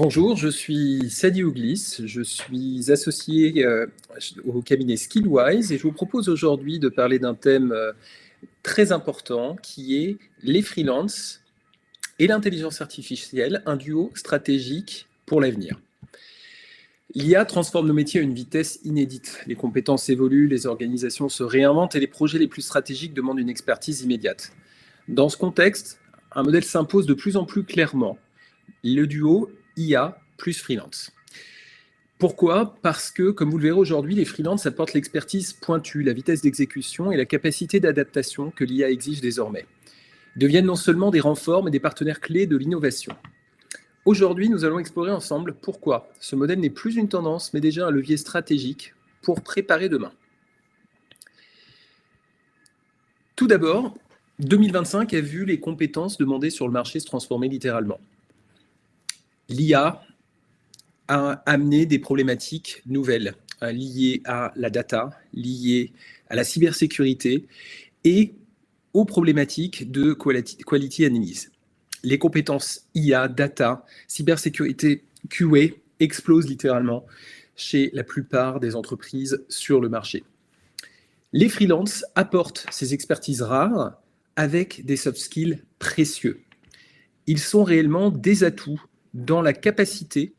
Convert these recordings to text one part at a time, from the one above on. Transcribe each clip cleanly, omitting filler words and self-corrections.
Bonjour, je suis Sadi Ouglis, je suis associé au cabinet Skillwise et je vous propose aujourd'hui de parler d'un thème très important qui est les freelances et l'intelligence artificielle, un duo stratégique pour l'avenir. L'IA transforme nos métiers à une vitesse inédite. Les compétences évoluent, les organisations se réinventent et les projets les plus stratégiques demandent une expertise immédiate. Dans ce contexte, un modèle s'impose de plus en plus clairement. Le duo IA plus freelance. Pourquoi? Parce que, comme vous le verrez aujourd'hui, les freelances apportent l'expertise pointue, la vitesse d'exécution et la capacité d'adaptation que l'IA exige désormais. Ils deviennent non seulement des renforts, mais des partenaires clés de l'innovation. Aujourd'hui, nous allons explorer ensemble pourquoi ce modèle n'est plus une tendance, mais déjà un levier stratégique pour préparer demain. Tout d'abord, 2025 a vu les compétences demandées sur le marché se transformer littéralement. L'IA a amené des problématiques nouvelles liées à la data, liées à la cybersécurité et aux problématiques de quality analysis. Les compétences IA, data, cybersécurité, QA explosent littéralement chez la plupart des entreprises sur le marché. Les freelances apportent ces expertises rares avec des soft skills précieux. Ils sont réellement des atouts dans la capacité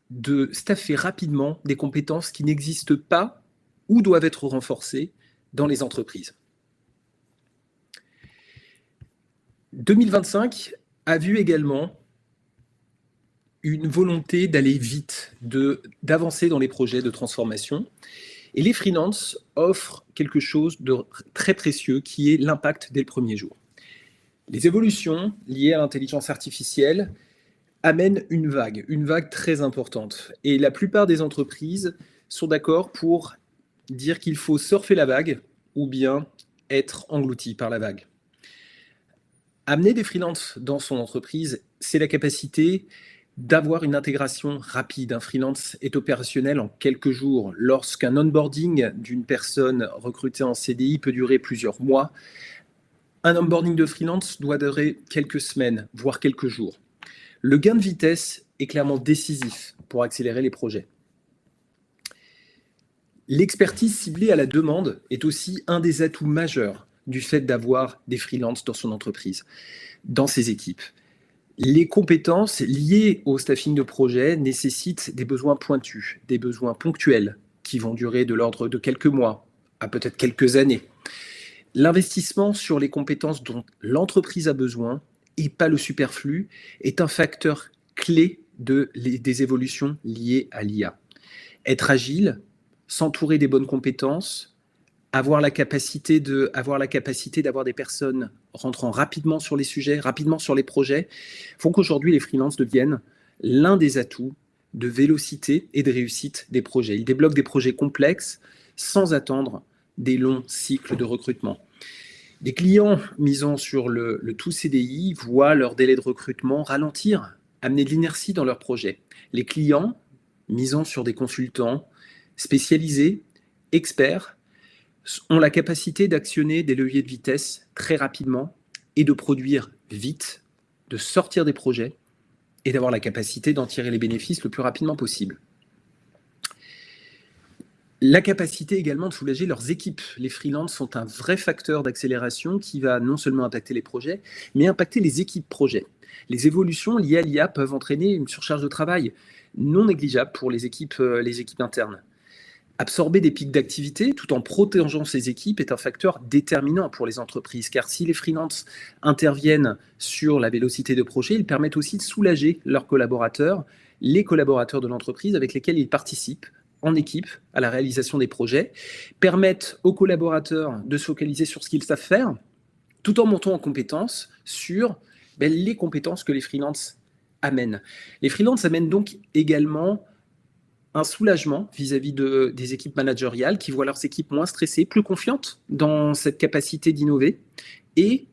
de staffer rapidement des compétences qui n'existent pas ou doivent être renforcées dans les entreprises. 2025 a vu également une volonté d'aller vite, d'avancer dans les projets de transformation. Et les freelances offrent quelque chose de très précieux qui est l'impact dès le premier jour. Les évolutions liées à l'intelligence artificielle amènent une vague très importante. Et la plupart des entreprises sont d'accord pour dire qu'il faut surfer la vague ou bien être englouti par la vague. Amener des freelances dans son entreprise, c'est la capacité d'avoir une intégration rapide. Un freelance est opérationnel en quelques jours. Lorsqu'un onboarding d'une personne recrutée en CDI peut durer plusieurs mois, un onboarding de freelance doit durer quelques semaines, voire quelques jours. Le gain de vitesse est clairement décisif pour accélérer les projets. L'expertise ciblée à la demande est aussi un des atouts majeurs du fait d'avoir des freelances dans son entreprise, dans ses équipes. Les compétences liées au staffing de projet nécessitent des besoins pointus, des besoins ponctuels qui vont durer de l'ordre de quelques mois à peut-être quelques années. L'investissement sur les compétences dont l'entreprise a besoin et pas le superflu est un facteur clé des évolutions liées à l'IA. Être agile, s'entourer des bonnes compétences, avoir la capacité d'avoir des personnes rentrant rapidement sur les sujets, rapidement sur les projets, font qu'aujourd'hui les freelances deviennent l'un des atouts de vélocité et de réussite des projets. Ils débloquent des projets complexes sans attendre des longs cycles de recrutement. Les clients misant sur le tout CDI voient leur délai de recrutement ralentir, amener de l'inertie dans leurs projets. Les clients misant sur des consultants spécialisés, experts, ont la capacité d'actionner des leviers de vitesse très rapidement et de produire vite, de sortir des projets et d'avoir la capacité d'en tirer les bénéfices le plus rapidement possible. La capacité également de soulager leurs équipes. Les freelances sont un vrai facteur d'accélération qui va non seulement impacter les projets, mais impacter les équipes projets. Les évolutions liées à l'IA peuvent entraîner une surcharge de travail non négligeable pour les équipes internes. Absorber des pics d'activité tout en protégeant ses équipes est un facteur déterminant pour les entreprises, car si les freelances interviennent sur la vélocité de projet, ils permettent aussi de soulager leurs collaborateurs, les collaborateurs de l'entreprise avec lesquels ils participent en équipe à la réalisation des projets, permettent aux collaborateurs de se focaliser sur ce qu'ils savent faire, tout en montant en compétences sur les compétences que les freelances amènent. Les freelances amènent donc également un soulagement vis-à-vis des équipes managériales qui voient leurs équipes moins stressées, plus confiantes dans cette capacité d'innover et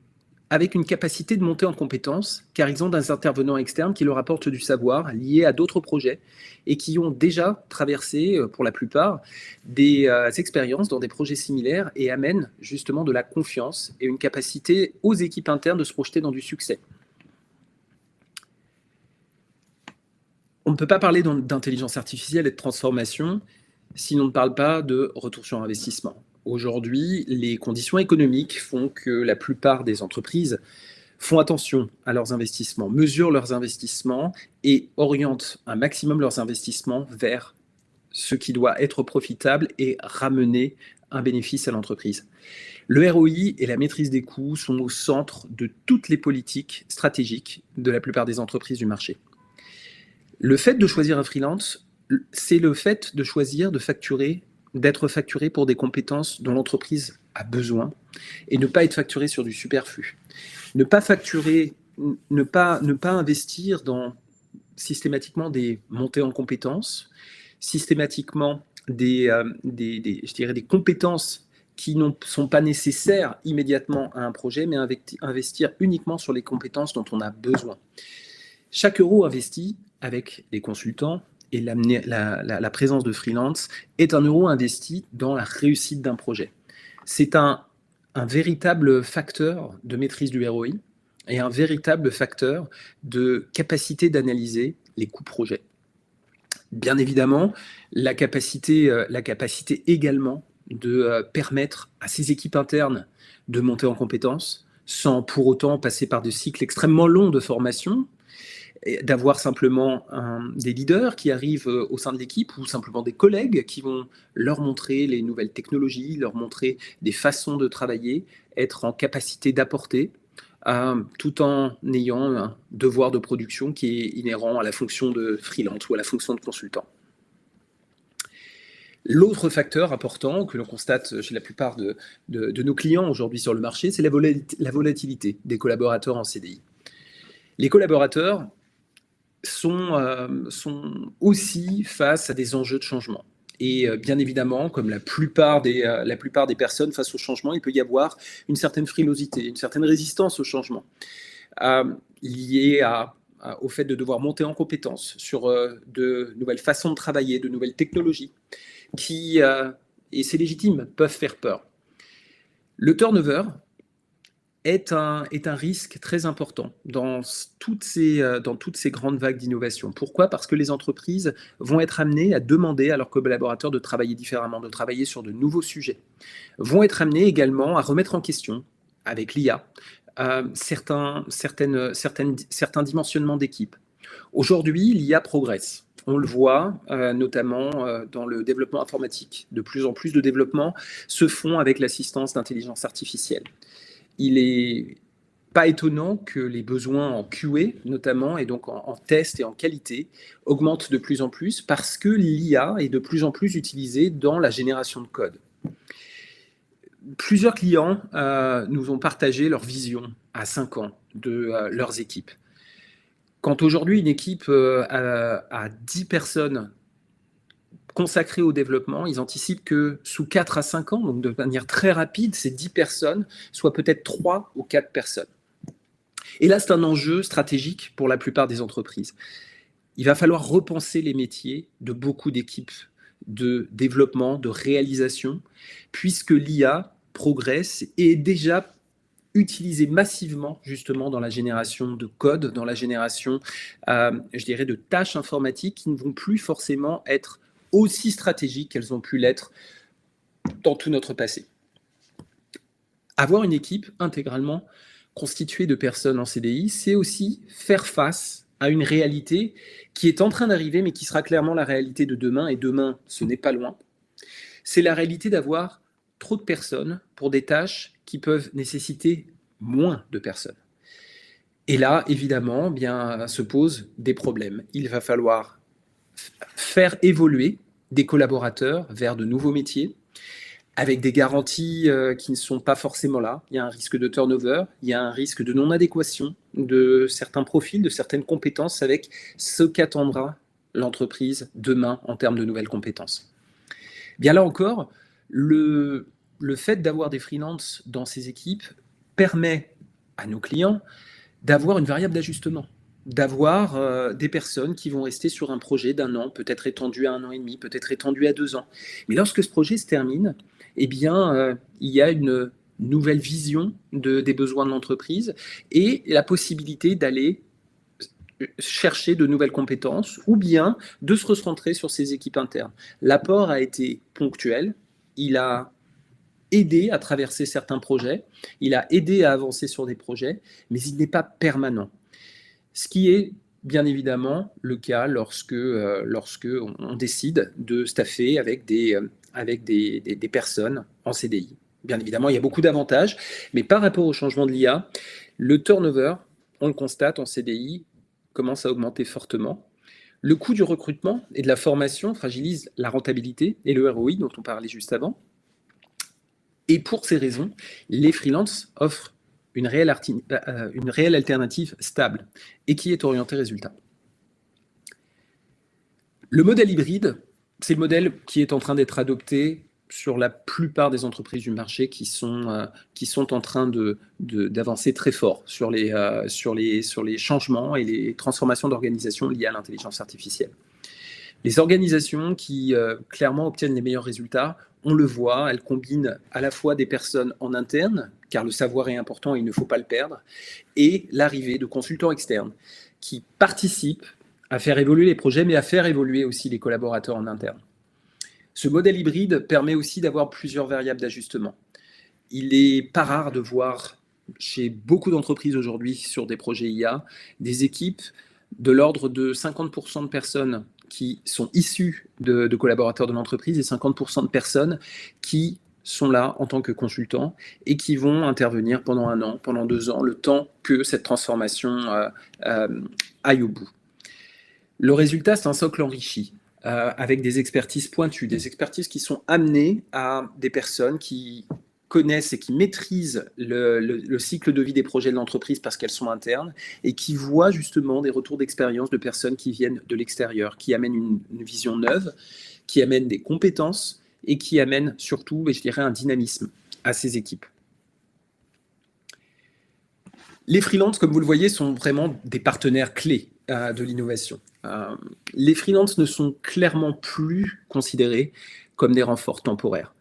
avec une capacité de monter en compétences, car ils ont des intervenants externes qui leur apportent du savoir lié à d'autres projets et qui ont déjà traversé, pour la plupart, des expériences dans des projets similaires et amènent justement de la confiance et une capacité aux équipes internes de se projeter dans du succès. On ne peut pas parler d'intelligence artificielle et de transformation si on ne parle pas de retour sur investissement. Aujourd'hui, les conditions économiques font que la plupart des entreprises font attention à leurs investissements, mesurent leurs investissements et orientent un maximum leurs investissements vers ce qui doit être profitable et ramener un bénéfice à l'entreprise. Le ROI et la maîtrise des coûts sont au centre de toutes les politiques stratégiques de la plupart des entreprises du marché. Le fait de choisir un freelance, c'est le fait de choisir de facturer, d'être facturé pour des compétences dont l'entreprise a besoin et ne pas être facturé sur du superflu. Ne pas facturer, ne pas investir dans systématiquement des montées en compétences, systématiquement des compétences qui ne sont pas nécessaires immédiatement à un projet, mais investir uniquement sur les compétences dont on a besoin. Chaque euro investi avec les consultants et la présence de freelance est un euro investi dans la réussite d'un projet. C'est un véritable facteur de maîtrise du ROI et un véritable facteur de capacité d'analyser les coûts projets. Bien évidemment, la capacité également de permettre à ces équipes internes de monter en compétences sans pour autant passer par des cycles extrêmement longs de formation, d'avoir simplement des leaders qui arrivent au sein de l'équipe ou simplement des collègues qui vont leur montrer les nouvelles technologies, leur montrer des façons de travailler, être en capacité d'apporter, tout en ayant un devoir de production qui est inhérent à la fonction de freelance ou à la fonction de consultant. L'autre facteur important que l'on constate chez la plupart de nos clients aujourd'hui sur le marché, c'est la volatilité des collaborateurs en CDI. Les collaborateurs sont aussi face à des enjeux de changement. Et bien évidemment, comme la plupart des personnes face au changement, il peut y avoir une certaine frilosité, une certaine résistance au changement, liée au fait de devoir monter en compétence sur de nouvelles façons de travailler, de nouvelles technologies, qui, et c'est légitime, peuvent faire peur. Le turnover est un risque très important dans toutes ces grandes vagues d'innovation. Pourquoi ? Parce que les entreprises vont être amenées à demander à leurs collaborateurs de travailler différemment, de travailler sur de nouveaux sujets. Vont être amenées également à remettre en question, avec l'IA, certains dimensionnements d'équipe. Aujourd'hui, l'IA progresse. On le voit notamment dans le développement informatique. De plus en plus de développements se font avec l'assistance d'intelligence artificielle. Il n'est pas étonnant que les besoins en QA, notamment, et donc en test et en qualité, augmentent de plus en plus parce que l'IA est de plus en plus utilisée dans la génération de code. Plusieurs clients nous ont partagé leur vision à 5 ans de leurs équipes. Quand aujourd'hui une équipe a 10 personnes consacrés au développement, ils anticipent que sous 4 à 5 ans, donc de manière très rapide, ces 10 personnes soient peut-être 3 ou 4 personnes. Et là, c'est un enjeu stratégique pour la plupart des entreprises. Il va falloir repenser les métiers de beaucoup d'équipes de développement, de réalisation, puisque l'IA progresse et est déjà utilisée massivement justement dans la génération de code, dans la génération, je dirais, de tâches informatiques qui ne vont plus forcément être aussi stratégiques qu'elles ont pu l'être dans tout notre passé. Avoir une équipe intégralement constituée de personnes en CDI, c'est aussi faire face à une réalité qui est en train d'arriver, mais qui sera clairement la réalité de demain, et demain, ce n'est pas loin. C'est la réalité d'avoir trop de personnes pour des tâches qui peuvent nécessiter moins de personnes. Et là, évidemment, bien, se posent des problèmes. Il va falloir faire évoluer des collaborateurs vers de nouveaux métiers, avec des garanties qui ne sont pas forcément là. Il y a un risque de turnover, il y a un risque de non-adéquation de certains profils, de certaines compétences avec ce qu'attendra l'entreprise demain en termes de nouvelles compétences. Bien là encore, le fait d'avoir des freelances dans ces équipes permet à nos clients d'avoir une variable d'ajustement, d'avoir des personnes qui vont rester sur un projet d'1 an, peut-être étendu à 1 an et demi, peut-être étendu à 2 ans. Mais lorsque ce projet se termine, eh bien, il y a une nouvelle vision des besoins de l'entreprise et la possibilité d'aller chercher de nouvelles compétences ou bien de se recentrer sur ses équipes internes. L'apport a été ponctuel, il a aidé à traverser certains projets, il a aidé à avancer sur des projets, mais il n'est pas permanent. Ce qui est bien évidemment le cas lorsque on décide de staffer avec des personnes en CDI. Bien évidemment, il y a beaucoup d'avantages, mais par rapport au changement de l'IA, le turnover, on le constate en CDI, commence à augmenter fortement. Le coût du recrutement et de la formation fragilise la rentabilité et le ROI dont on parlait juste avant. Et pour ces raisons, les freelances offrent une réelle alternative stable et qui est orientée résultat. Le modèle hybride, c'est le modèle qui est en train d'être adopté sur la plupart des entreprises du marché qui sont en train d'avancer très fort sur les changements et les transformations d'organisation liées à l'intelligence artificielle. Les organisations qui clairement obtiennent les meilleurs résultats, on le voit, elles combinent à la fois des personnes en interne, car le savoir est important et il ne faut pas le perdre, et l'arrivée de consultants externes qui participent à faire évoluer les projets, mais à faire évoluer aussi les collaborateurs en interne. Ce modèle hybride permet aussi d'avoir plusieurs variables d'ajustement. Il n'est pas rare de voir chez beaucoup d'entreprises aujourd'hui sur des projets IA des équipes de l'ordre de 50% de personnes qui sont issues de collaborateurs de l'entreprise et 50% de personnes qui sont là en tant que consultants et qui vont intervenir pendant 1 an, pendant 2 ans, le temps que cette transformation aille au bout. Le résultat, c'est un socle enrichi avec des expertises pointues, des expertises qui sont amenées à des personnes qui connaissent et qui maîtrisent le cycle de vie des projets de l'entreprise parce qu'elles sont internes et qui voient justement des retours d'expérience de personnes qui viennent de l'extérieur, qui amènent une vision neuve, qui amènent des compétences et qui amènent surtout, je dirais, un dynamisme à ces équipes. Les freelances, comme vous le voyez, sont vraiment des partenaires clés de l'innovation. Les freelances ne sont clairement plus considérés comme des renforts temporaires.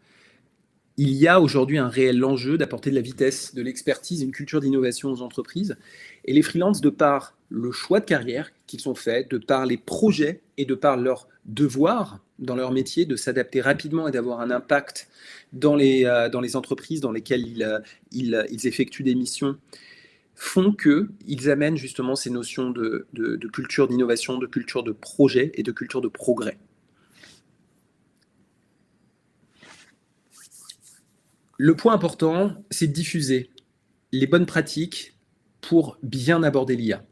Il y a aujourd'hui un réel enjeu d'apporter de la vitesse, de l'expertise et une culture d'innovation aux entreprises. Et les freelances, de par le choix de carrière qu'ils ont fait, de par les projets et de par leur devoir dans leur métier de s'adapter rapidement et d'avoir un impact dans les entreprises dans lesquelles ils effectuent des missions, font qu'ils amènent justement ces notions de culture d'innovation, de culture de projet et de culture de progrès. Le point important, c'est de diffuser les bonnes pratiques pour bien aborder l'IA.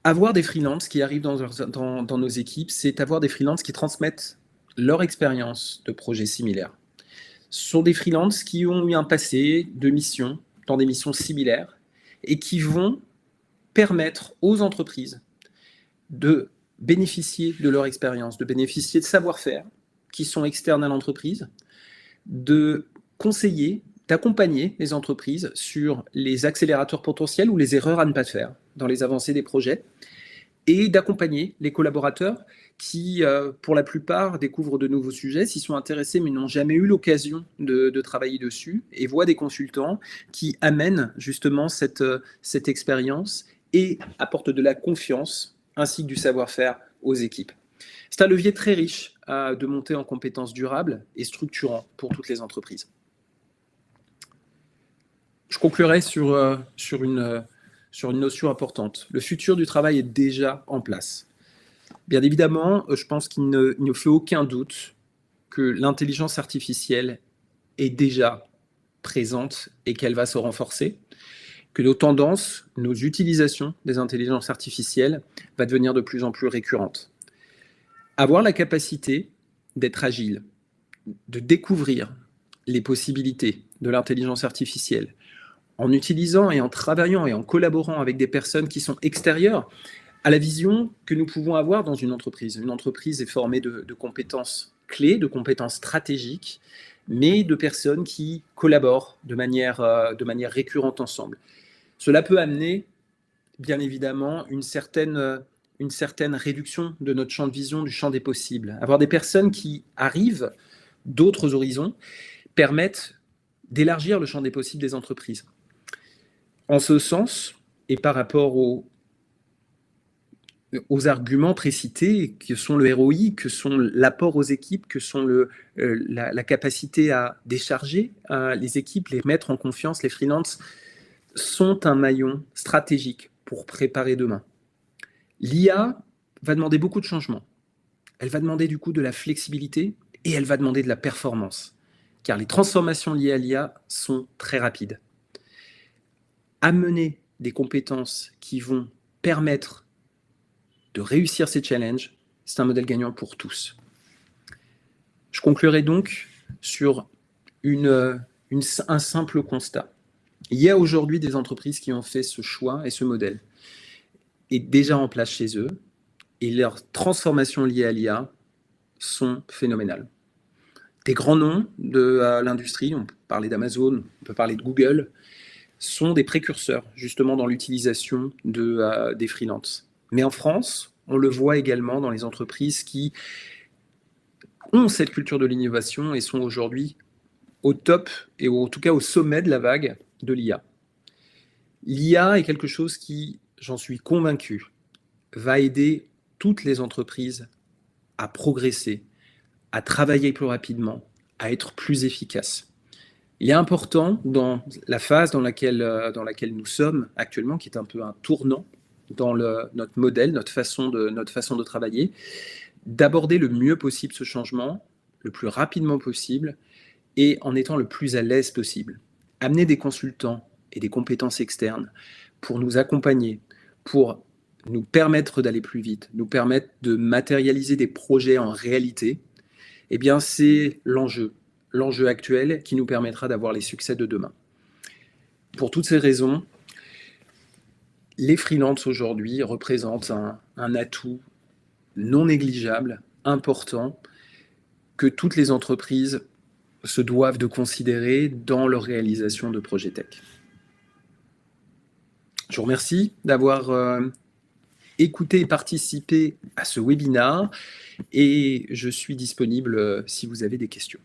Avoir des freelances qui arrivent dans nos équipes, c'est avoir des freelances qui transmettent leur expérience de projets similaires. Ce sont des freelances qui ont eu un passé de missions, dans des missions similaires, et qui vont permettre aux entreprises de bénéficier de leur expérience, de bénéficier de savoir-faire qui sont externes à l'entreprise, de conseiller, d'accompagner les entreprises sur les accélérateurs potentiels ou les erreurs à ne pas faire dans les avancées des projets, et d'accompagner les collaborateurs qui, pour la plupart, découvrent de nouveaux sujets, s'y sont intéressés mais n'ont jamais eu l'occasion de travailler dessus, et voient des consultants qui amènent justement cette expérience et apportent de la confiance ainsi que du savoir-faire aux équipes. C'est un levier très riche de montée en compétences durables et structurant pour toutes les entreprises. Je conclurai sur une notion importante. Le futur du travail est déjà en place. Bien évidemment, je pense qu'il ne fait aucun doute que l'intelligence artificielle est déjà présente et qu'elle va se renforcer, que nos tendances, nos utilisations des intelligences artificielles va devenir de plus en plus récurrentes. Avoir la capacité d'être agile, de découvrir les possibilités de l'intelligence artificielle en utilisant et en travaillant et en collaborant avec des personnes qui sont extérieures à la vision que nous pouvons avoir dans une entreprise. Une entreprise est formée de compétences clés, de compétences stratégiques, mais de personnes qui collaborent de manière récurrente ensemble. Cela peut amener, bien évidemment, une certaine réduction de notre champ de vision, du champ des possibles. Avoir des personnes qui arrivent d'autres horizons permettent d'élargir le champ des possibles des entreprises. En ce sens, et par rapport aux aux arguments précités, que sont le ROI, que sont l'apport aux équipes, que sont la capacité à décharger les équipes, les mettre en confiance, les freelances, sont un maillon stratégique pour préparer demain. L'IA va demander beaucoup de changements. Elle va demander du coup de la flexibilité et elle va demander de la performance, car les transformations liées à l'IA sont très rapides. Amener des compétences qui vont permettre de réussir ces challenges, c'est un modèle gagnant pour tous. Je conclurai donc sur un simple constat. Il y a aujourd'hui des entreprises qui ont fait ce choix et ce modèle est déjà en place chez eux et leurs transformations liées à l'IA sont phénoménales. Des grands noms de l'industrie, on peut parler d'Amazon, on peut parler de Google, sont des précurseurs justement dans l'utilisation des freelances. Mais en France, on le voit également dans les entreprises qui ont cette culture de l'innovation et sont aujourd'hui au top et en tout cas au sommet de la vague de l'IA. L'IA est quelque chose qui, j'en suis convaincu, va aider toutes les entreprises à progresser, à travailler plus rapidement, à être plus efficaces. Il est important dans la phase dans laquelle nous sommes actuellement, qui est un peu un tournant dans notre modèle, notre façon de travailler, d'aborder le mieux possible ce changement, le plus rapidement possible et en étant le plus à l'aise possible. Amener des consultants et des compétences externes pour nous accompagner, pour nous permettre d'aller plus vite, nous permettre de matérialiser des projets en réalité, eh bien c'est l'enjeu actuel qui nous permettra d'avoir les succès de demain. Pour toutes ces raisons, les freelances aujourd'hui représentent un atout non négligeable, important, que toutes les entreprises se doivent de considérer dans leur réalisation de projets tech. Je vous remercie d'avoir écouté et participé à ce webinaire et je suis disponible si vous avez des questions.